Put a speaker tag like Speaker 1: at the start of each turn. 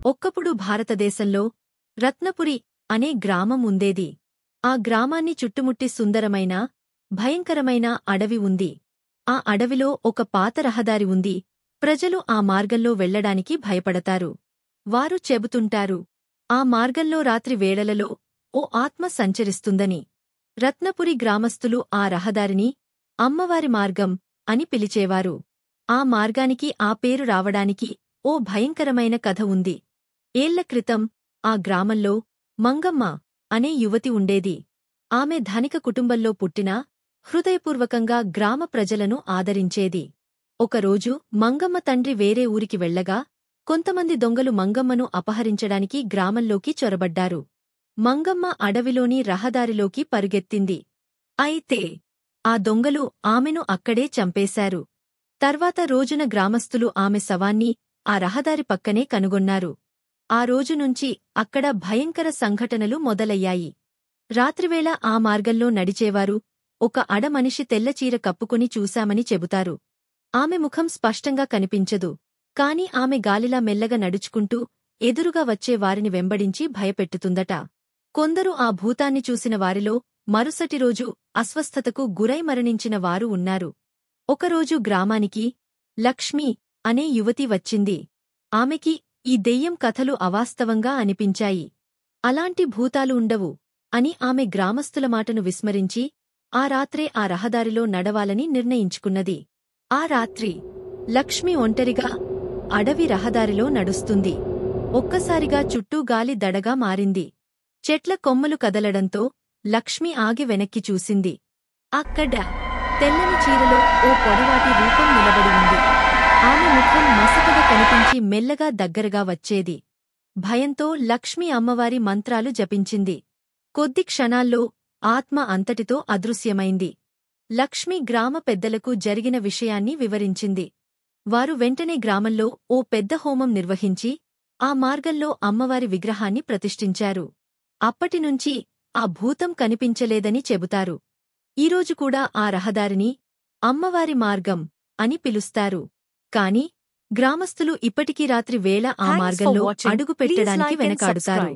Speaker 1: ఒక్కప్పుడు భారతదేశంలో రత్నపురి అనే గ్రామం ఉండేది. ఆ గ్రామాన్ని చుట్టుముట్టి సుందరమైన, భయంకరమైన అడవి ఉంది. ఆ అడవిలో ఒక పాత రహదారి ఉంది. ప్రజలు ఆ మార్గంలో వెళ్లడానికి భయపడతారు. వారు చెబుతుంటారు, ఆ మార్గంలో రాత్రి వేళలలో ఓ ఆత్మ సంచరిస్తుందని. రత్నపురి గ్రామస్థులు ఆ రహదారిని అమ్మవారి మార్గం అని పిలిచేవారు. ఆ మార్గానికి ఆ పేరు రావడానికి ఓ భయంకరమైన కథ ఉంది. ఏళ్ల క్రితం ఆ గ్రామంలో మంగమ్మ అనే యువతి ఉండేది. ఆమె ధనిక కుటుంబంలో పుట్టినా హృదయపూర్వకంగా గ్రామ ప్రజలను ఆదరించేది. ఒకరోజు మంగమ్మ తండ్రి వేరే ఊరికి వెళ్లగా కొంతమంది దొంగలు మంగమ్మను అపహరించడానికి గ్రామంలోకి చొరబడ్డారు. మంగమ్మ అడవిలోని రహదారిలోకి పరుగెత్తింది. అయితే ఆ దొంగలు ఆమెను అక్కడే చంపేశారు. తర్వాత రోజున గ్రామస్థులు ఆమె శవాన్ని ఆ రహదారి పక్కనే కనుగొన్నారు. ఆ రోజునుంచి అక్కడ భయంకర సంఘటనలు మొదలయ్యాయి. రాత్రివేళ ఆ మార్గంలో నడిచేవారు ఒక అడమనిషి తెల్లచీర కప్పుకుని చూశామని చెబుతారు. ఆమె ముఖం స్పష్టంగా కనిపించదు, కాని ఆమె గాలిలా మెల్లగా నడుచుకుంటూ ఎదురుగా వచ్చే వారిని వెంబడించి భయపెట్టుతుందట. కొందరు ఆ భూతాన్ని చూసిన వారిలో మరుసటి రోజు అస్వస్థతకు గురై మరణించిన వారు ఉన్నారు. ఒకరోజు గ్రామానికి లక్ష్మి అనే యువతి వచ్చింది. ఆమెకి ఈ దెయ్యం కథలు అవాస్తవంగా అనిపించాయి. అలాంటి భూతాలు ఉండవు అని ఆమె గ్రామస్థుల మాటను విస్మరించి ఆ రాత్రే ఆ రహదారిలో నడవాలని నిర్ణయించుకున్నది. ఆ రాత్రి లక్ష్మి ఒంటరిగా అడవి రహదారిలో నడుస్తుంది. ఒక్కసారిగా చుట్టూ గాలి దడగా మారింది. చెట్ల కొమ్మలు కదలడంతో లక్ష్మి ఆగి వెనక్కి చూసింది. అక్కడ తెల్లని చీరలో ఓ పొడవాటి రూపం నిలబడి ఉంది. ఆమె ముఖం మసకగా కనిపించి మెల్లగా దగ్గరగా వచ్చేది. భయంతో లక్ష్మి అమ్మవారి మంత్రాలు జపించింది. కొద్ది క్షణాల్లో ఆత్మ అంతటితో అదృశ్యమైంది. లక్ష్మి గ్రామ పెద్దలకు జరిగిన విషయాన్ని వివరించింది. వారు వెంటనే గ్రామంలో ఓ పెద్ద హోమం నిర్వహించి ఆ మార్గంలో అమ్మవారి విగ్రహాన్ని ప్రతిష్ఠించారు. అప్పటినుంచి ఆ భూతం కనిపించలేదని చెబుతారు. ఈరోజు కూడా ఆ రహదారిని అమ్మవారి మార్గం అని పిలుస్తారు. కాని గ్రామస్థులు ఇప్పటికీ రాత్రి వేళ ఆ మార్గంలో అడుగు పెట్టడానికి వెనకాడుతారు.